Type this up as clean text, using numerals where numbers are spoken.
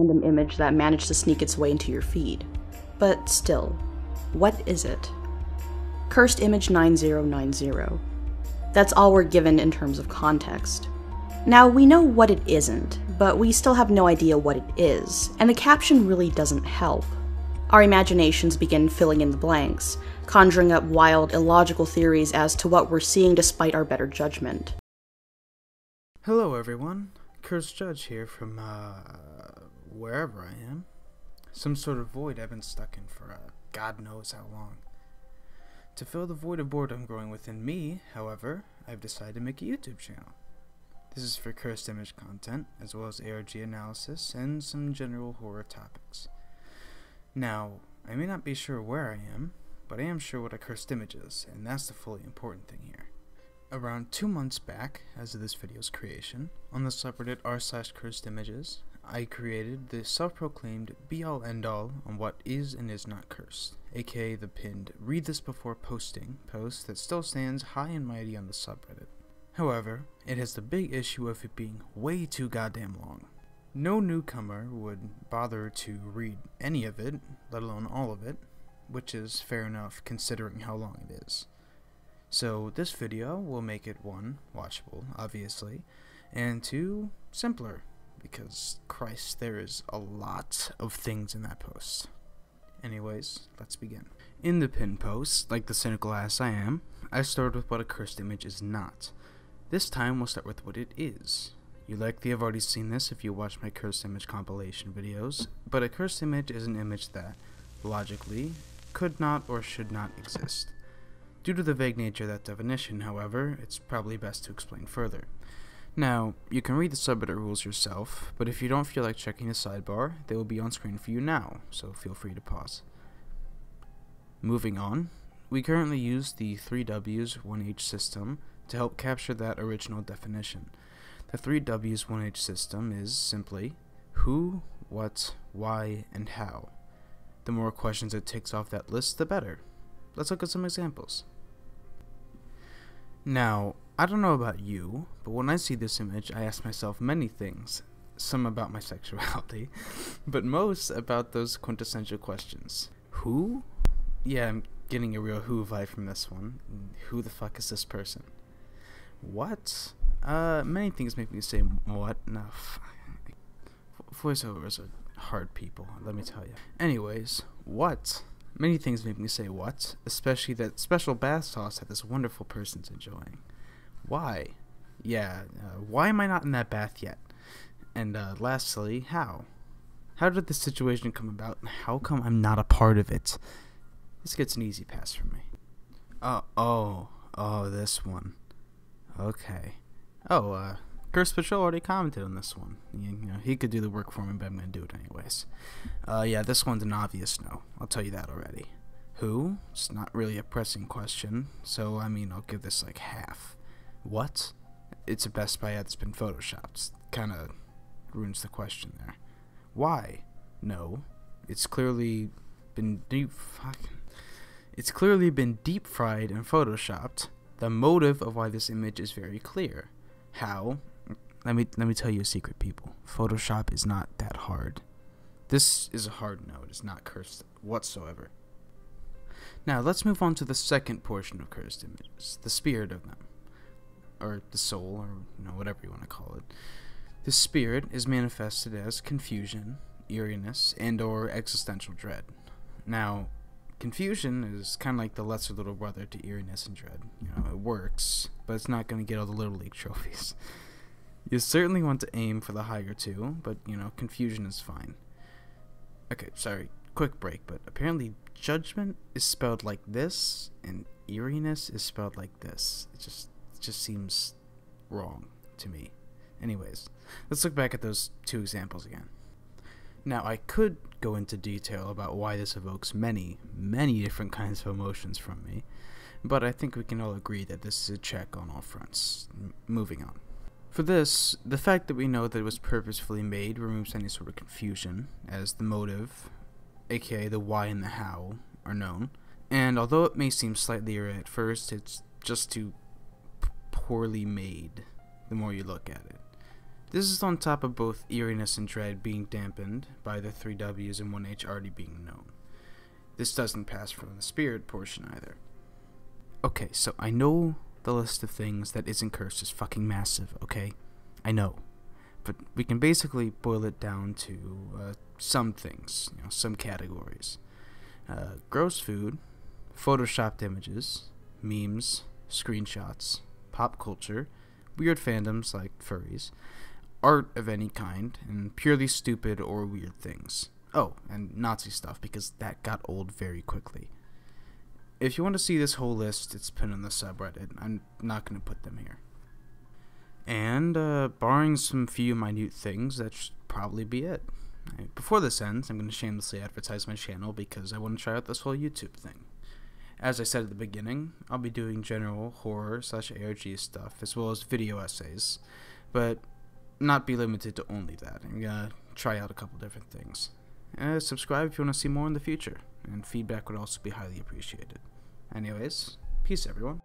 random image that managed to sneak its way into your feed. But still, what is it? Cursed image 9090. That's all we're given in terms of context. Now, we know what it isn't, but we still have no idea what it is, and the caption really doesn't help. Our imaginations begin filling in the blanks, conjuring up wild, illogical theories as to what we're seeing despite our better judgment. Hello everyone, Cursed Judge here from, wherever I am. Some sort of void I've been stuck in for, God knows how long. To fill the void of boredom growing within me, however, I've decided to make a YouTube channel. This is for cursed image content, as well as ARG analysis, and some general horror topics. Now, I may not be sure where I am, but I am sure what a cursed image is, and that's the fully important thing here. Around 2 months back, as of this video's creation, on the subreddit r/cursedimages, I created the self-proclaimed be-all end-all on what is and is not cursed, aka the pinned "read this before posting" post that still stands high and mighty on the subreddit. However, it has the big issue of it being way too goddamn long. No newcomer would bother to read any of it, let alone all of it, which is fair enough considering how long it is. So this video will make it 1, watchable, obviously, and 2, simpler, because Christ, there is a lot of things in that post. Anyways, let's begin. In the pinned post, like the cynical ass I am, I started with what a cursed image is not. This time we'll start with what it is. You likely have already seen this if you watch my cursed image compilation videos, but a cursed image is an image that, logically, could not or should not exist. Due to the vague nature of that definition, however, it's probably best to explain further. Now, you can read the subreddit rules yourself, but if you don't feel like checking the sidebar, they will be on screen for you now, so feel free to pause. Moving on, we currently use the 3Ws 1H system to help capture that original definition. The 3Ws 1H system is simply who, what, why, and how. The more questions it takes off that list, the better. Let's look at some examples. Now, I don't know about you, but when I see this image, I ask myself many things. Some about my sexuality, but most about those quintessential questions. Who? Yeah, I'm getting a real who vibe from this one. Who the fuck is this person? What? Many things make me say what? No. Voiceovers are hard people, let me tell you. Anyways, what? Many things make me say what, especially that special bath sauce that this wonderful person's enjoying. Why? Yeah, why am I not in that bath yet? And lastly, how? How did this situation come about, and how come I'm not a part of it? This gets an easy pass from me. Oh, this one. Okay. Oh, Curse Patrol already commented on this one. You know, he could do the work for me, but I'm gonna do it anyways. Yeah, this one's an obvious no. I'll tell you that already. Who? It's not really a pressing question, so I mean, I'll give this like half. What? It's a Best Buy ad that's been photoshopped. Kinda ruins the question there. Why? No. It's clearly been deep fried and photoshopped. The motive of why this image is very clear. How? Let me tell you a secret, people. Photoshop is not that hard. This is a hard no. It is not cursed whatsoever. Now, let's move on to the second portion of cursed images, the spirit of them. Or the soul, or whatever you want to call it. The spirit is manifested as confusion, eeriness, and or existential dread. Now, confusion is kind of like the lesser little brother to eeriness and dread. It works, but it's not going to get all the Little League trophies. You certainly want to aim for the higher two, but, confusion is fine. Okay, sorry, quick break, but apparently judgment is spelled like this, and eeriness is spelled like this. It just seems wrong to me. Anyways, let's look back at those two examples again. Now, I could go into detail about why this evokes many, many different kinds of emotions from me, but I think we can all agree that this is a check on all fronts. Moving on. For this, the fact that we know that it was purposefully made removes any sort of confusion, as the motive, aka the why and the how, are known, and although it may seem slightly eerie at first, it's just too poorly made the more you look at it. This is on top of both eeriness and dread being dampened by the 3 W's and 1 H already being known. This doesn't pass from the spirit portion either. Okay, so I know the list of things that isn't cursed is fucking massive, okay? I know. But we can basically boil it down to some things, some categories. Gross food, photoshopped images, memes, screenshots, pop culture, weird fandoms like furries, art of any kind, and purely stupid or weird things. Oh, and Nazi stuff, because that got old very quickly. If you want to see this whole list, it's pinned on the subreddit. I'm not going to put them here. And, barring some few minute things, that should probably be it. Before this ends, I'm going to shamelessly advertise my channel because I want to try out this whole YouTube thing. As I said at the beginning, I'll be doing general horror/ARG stuff, as well as video essays, but not be limited to only that. I'm going to try out a couple different things. Subscribe if you want to see more in the future, and feedback would also be highly appreciated. Anyways, peace everyone.